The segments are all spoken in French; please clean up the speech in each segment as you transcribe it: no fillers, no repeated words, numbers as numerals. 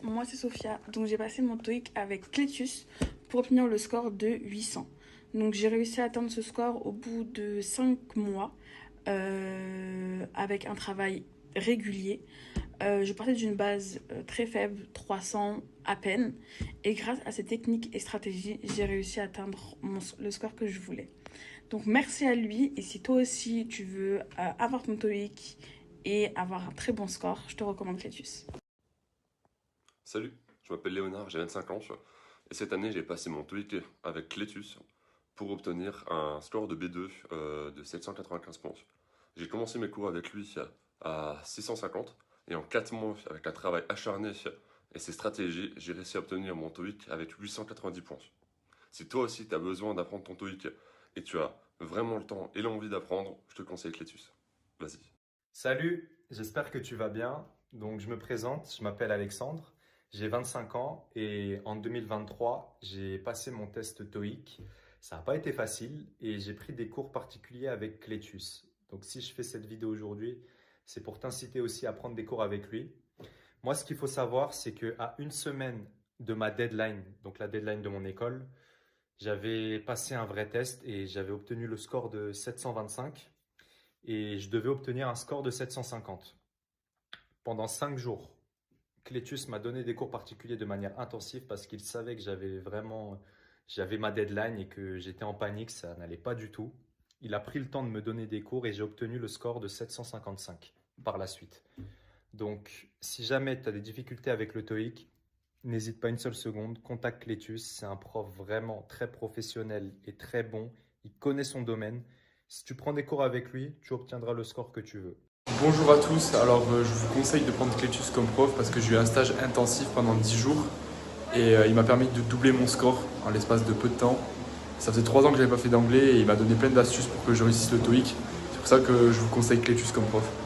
Moi, c'est Sophia. Donc, j'ai passé mon TOEIC avec Clétus pour obtenir le score de 800. Donc, j'ai réussi à atteindre ce score au bout de 5 mois avec un travail régulier. Je partais d'une base très faible, 300 à peine. Et grâce à ces techniques et stratégies, j'ai réussi à atteindre le score que je voulais. Donc, merci à lui. Et si toi aussi, tu veux avoir ton TOEIC et avoir un très bon score, je te recommande Clétus. Salut, je m'appelle Léonard, j'ai 25 ans, et cette année j'ai passé mon TOEIC avec Clétus pour obtenir un score de B2 de 795 points. J'ai commencé mes cours avec lui à 650 et en 4 mois, avec un travail acharné et ses stratégies, j'ai réussi à obtenir mon TOEIC avec 890 points. Si toi aussi tu as besoin d'apprendre ton TOEIC et tu as vraiment le temps et l'envie d'apprendre, je te conseille Clétus. Vas-y. Salut, j'espère que tu vas bien. Donc, je me présente, je m'appelle Alexandre, j'ai 25 ans et en 2023, j'ai passé mon test TOEIC. Ça n'a pas été facile et j'ai pris des cours particuliers avec Clétus. Donc, si je fais cette vidéo aujourd'hui, c'est pour t'inciter aussi à prendre des cours avec lui. Moi, ce qu'il faut savoir, c'est qu'à une semaine de ma deadline, donc la deadline de mon école, j'avais passé un vrai test et j'avais obtenu le score de 725 et je devais obtenir un score de 750. Pendant 5 jours, Clétus m'a donné des cours particuliers de manière intensive parce qu'il savait que j'avais ma deadline et que j'étais en panique, ça n'allait pas du tout. Il a pris le temps de me donner des cours et j'ai obtenu le score de 755 par la suite. Donc, si jamais tu as des difficultés avec le TOEIC, n'hésite pas une seule seconde, contacte Clétus, c'est un prof vraiment très professionnel et très bon, il connaît son domaine. Si tu prends des cours avec lui, tu obtiendras le score que tu veux. Bonjour à tous, je vous conseille de prendre Clétus comme prof parce que j'ai eu un stage intensif pendant 10 jours et il m'a permis de doubler mon score en l'espace de peu de temps. Ça faisait 3 ans que je n'avais pas fait d'anglais et il m'a donné plein d'astuces pour que je réussisse le TOEIC. C'est pour ça que je vous conseille Clétus comme prof.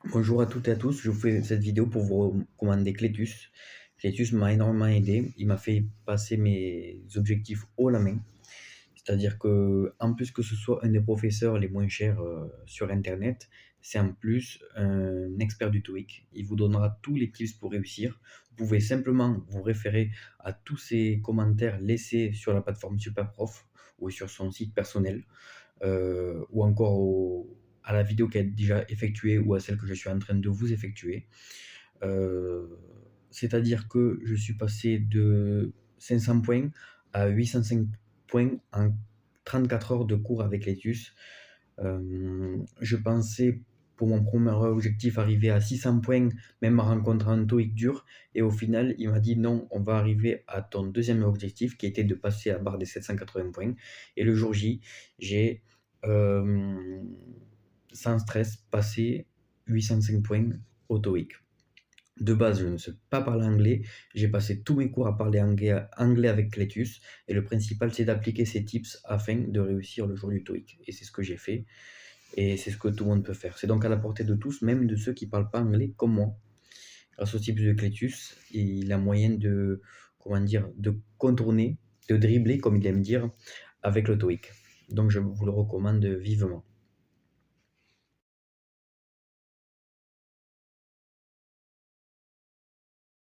Bonjour à toutes et à tous, je vous fais cette vidéo pour vous recommander Clétus. Clétus m'a énormément aidé, il m'a fait passer mes objectifs haut la main. C'est-à-dire que, en plus que ce soit un des professeurs les moins chers sur Internet, c'est en plus un expert du TOEIC. Il vous donnera tous les tips pour réussir. Vous pouvez simplement vous référer à tous ces commentaires laissés sur la plateforme Superprof ou sur son site personnel, ou encore à la vidéo qui est déjà effectuée ou à celle que je suis en train de vous effectuer. C'est-à-dire que je suis passé de 500 points à 805 points en 34 heures de cours avec Clétus. Je pensais pour mon premier objectif arriver à 600 points, même en rencontrant un TOEIC dur. Et au final, il m'a dit non, on va arriver à ton deuxième objectif qui était de passer à la barre des 780 points. Et le jour J, j'ai sans stress passé 805 points au TOEIC. De base, je ne sais pas parler anglais. J'ai passé tous mes cours à parler anglais avec Clétus. Et le principal, c'est d'appliquer ces tips afin de réussir le jour du TOEIC. Et c'est ce que j'ai fait. Et c'est ce que tout le monde peut faire. C'est donc à la portée de tous, même de ceux qui ne parlent pas anglais comme moi. Grâce aux tips de Clétus, il a moyen de, de contourner, de dribbler, comme il aime dire, avec le TOEIC. Donc je vous le recommande vivement.